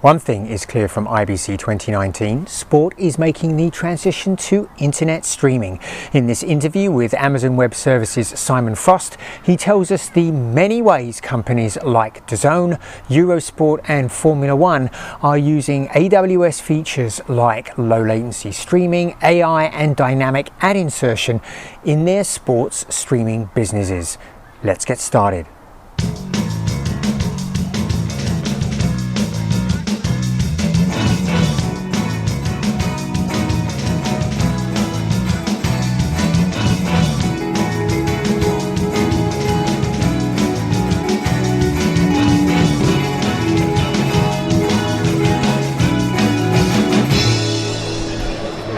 One thing is clear from IBC 2019, sport is making the transition to internet streaming. In this interview with Amazon Web Services' Simon Frost, he tells us the many ways companies like Dixon, Eurosport and Formula One are using AWS features like low latency streaming, AI and dynamic ad insertion in their sports streaming businesses. Let's get started.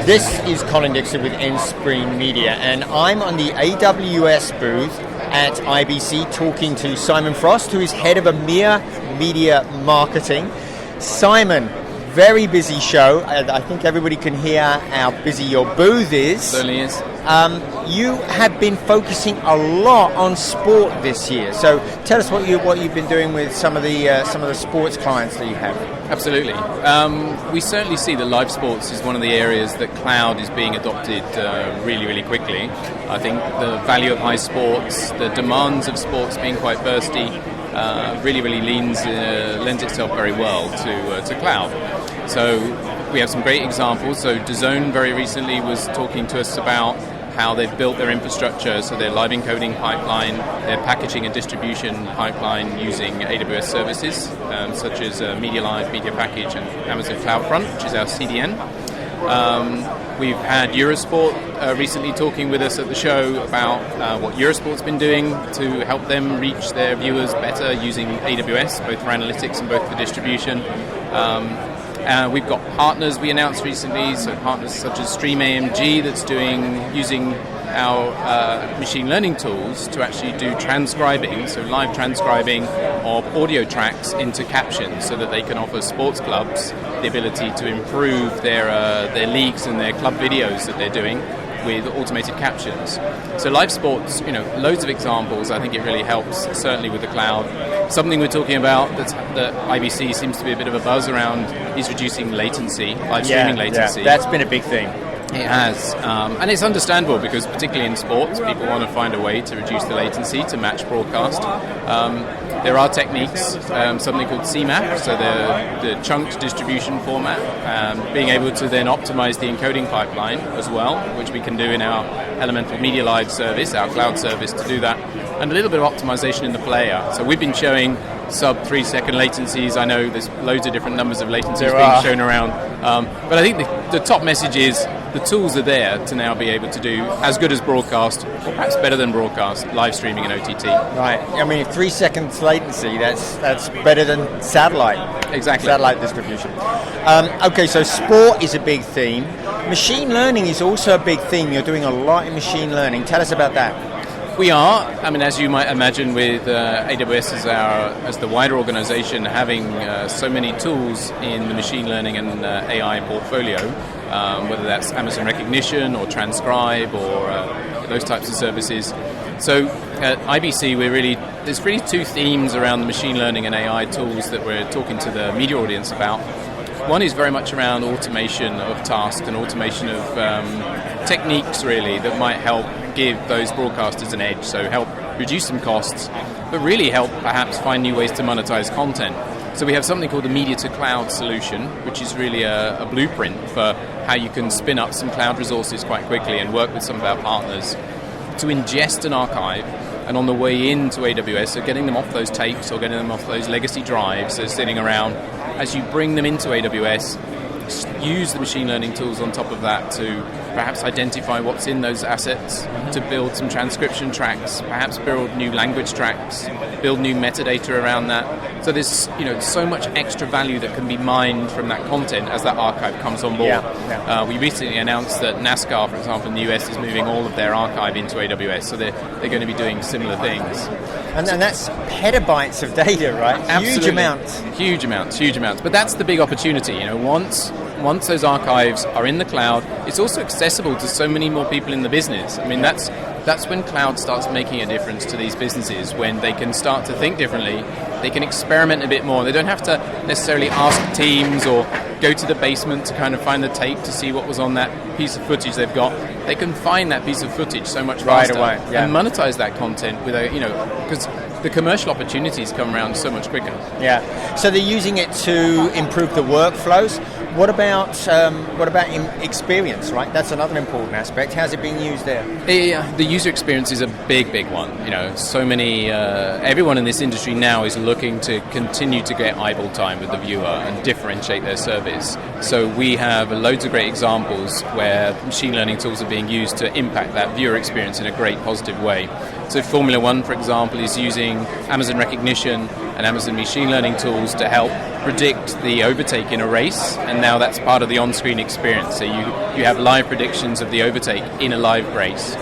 This is Colin Dixon with nScreen Media, and I'm on the AWS booth at IBC talking to Simon Frost, who is head of EMEA Media Marketing. Simon, very busy show. I think everybody can hear how busy your booth is. Certainly is. You have been focusing a lot on sport this year. So tell us what you've been doing with some of the sports clients that you have. Absolutely. We certainly see that live sports is one of the areas that cloud is being adopted really, really quickly. I think the value of high sports, the demands of sports being quite bursty, really lends itself very well to cloud. So we have some great examples. So Dixon very recently was talking to us about how they've built their infrastructure, so their live encoding pipeline, their packaging and distribution pipeline using AWS services, such as MediaLive, Media Package, and Amazon CloudFront, which is our CDN. We've had Eurosport recently talking with us at the show about what Eurosport's been doing to help them reach their viewers better using AWS, both for analytics and both for distribution. We've got partners we announced recently, so partners such as StreamAMG that's using our machine learning tools to actually do transcribing, so live transcribing of audio tracks into captions so that they can offer sports clubs the ability to improve their leagues and their club videos that they're doing with automated captions. So live sports, loads of examples. I think it really helps, certainly with the cloud. Something we're talking about that IBC seems to be a bit of a buzz around is reducing latency, live streaming latency. Yeah, that's been a big thing. It has, and it's understandable because particularly in sports, people want to find a way to reduce the latency to match broadcast. There are techniques, something called CMAP, so the chunked distribution format, being able to then optimize the encoding pipeline as well, which we can do in our Elemental MediaLive service, our cloud service, to do that, and a little bit of optimization in the player. So we've been showing sub 3 second latencies. I know there's loads of different numbers of latencies being shown around, but I think the top message is the tools are there to now be able to do as good as broadcast, or perhaps better than broadcast, live streaming and OTT. Right. I mean, 3 seconds latency, that's better than satellite. Exactly. Satellite distribution. Okay, so sport is a big theme. Machine learning is also a big theme. You're doing a lot in machine learning. Tell us about that. We are. I mean, as you might imagine, with AWS as the wider organization, having so many tools in the machine learning and AI portfolio, whether that's Amazon Recognition or Transcribe or those types of services. So at IBC, there's really two themes around the machine learning and AI tools that we're talking to the media audience about. One is very much around automation of tasks and automation of techniques, really, that might help give those broadcasters an edge, so help reduce some costs, but really help perhaps find new ways to monetize content. So we have something called the Media to Cloud solution, which is really a blueprint for how you can spin up some cloud resources quite quickly and work with some of our partners to ingest an archive, and on the way into AWS, so getting them off those tapes or getting them off those legacy drives that are sitting around, as you bring them into AWS, use the machine learning tools on top of that to perhaps identify what's in those assets, to build some transcription tracks, perhaps build new language tracks, build new metadata around that. So there's so much extra value that can be mined from that content as that archive comes on board. We recently announced that NASCAR, for example, in the US is moving all of their archive into AWS, so they're going to be doing similar things. And that's petabytes of data, right? Absolutely. Huge amounts. But that's the big opportunity. Once those archives are in the cloud, it's also accessible to so many more people in the business. I mean, that's that's when cloud starts making a difference to these businesses, when they can start to think differently, they can experiment a bit more. They don't have to necessarily ask teams or go to the basement to kind of find the tape to see what was on that piece of footage they've got. They can find that piece of footage so much faster right away, and monetize that content with because the commercial opportunities come around so much quicker. Yeah. So they're using it to improve the workflows. What about experience? Right, that's another important aspect. How's it being used there? The user experience is a big one. So many everyone in this industry now is looking to continue to get eyeball time with the viewer and differentiate their service. So we have loads of great examples where machine learning tools are being used to impact that viewer experience in a great positive way. So Formula One, for example, is using Amazon recognition and Amazon machine learning tools to help predict the overtake in a race, and now that's part of the on-screen experience. So you have live predictions of the overtake in a live race.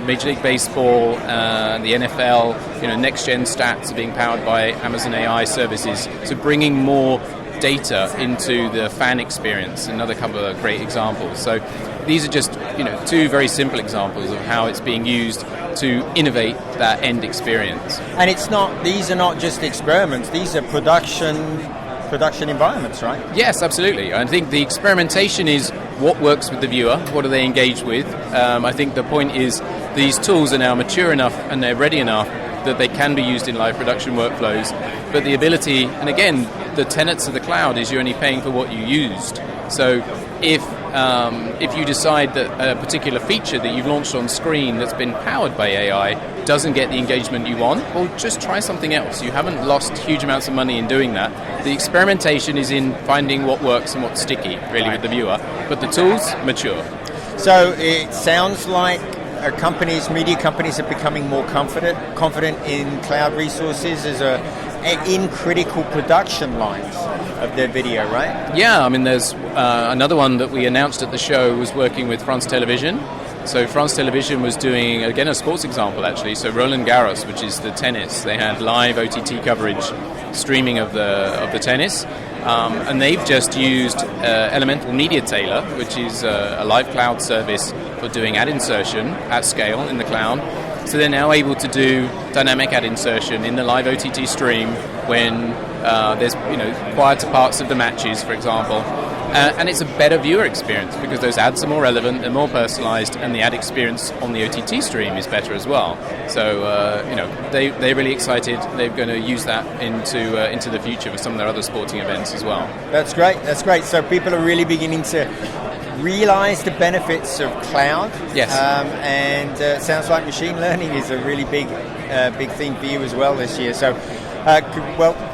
Major League Baseball, the NFL, next-gen stats are being powered by Amazon AI services. So bringing more data into the fan experience, another couple of great examples. So these are just two very simple examples of how it's being used to innovate that end experience. And these are not just experiments, these are production environments, right? Yes, absolutely. I think the experimentation is what works with the viewer, what are they engaged with. I think the point is these tools are now mature enough and they're ready enough that they can be used in live production workflows. But the ability, and again, the tenets of the cloud is you're only paying for what you used. So if you decide that a particular feature that you've launched on screen that's been powered by AI doesn't get the engagement you want, well, just try something else. You haven't lost huge amounts of money in doing that. The experimentation is in finding what works and what's sticky, really, with the viewer. But the tools, mature. So it sounds like media companies are becoming more confident in cloud resources in critical production lines of their video, right? Yeah, I mean, there's another one that we announced at the show was working with France Television. So France Television was doing, again, a sports example, actually. So Roland Garros, which is the tennis, they had live OTT coverage, streaming of the tennis. And they've just used Elemental Media Tailor, which is a live cloud service for doing ad insertion at scale in the cloud. So they're now able to do dynamic ad insertion in the live OTT stream when there's quieter parts of the matches, for example. And it's a better viewer experience because those ads are more relevant, they're more personalized, and the ad experience on the OTT stream is better as well. So they're really excited. They're going to use that into the future with some of their other sporting events as well. That's great. So people are really beginning to realize the benefits of cloud. Yes. And it sounds like machine learning is a really big thing for you as well this year. So,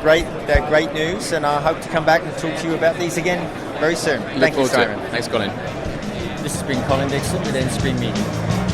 great news, and I hope to come back and talk to you about these again very soon. Thank you, Simon. Thanks, Colin. This has been Colin Dixon with nScreen Media.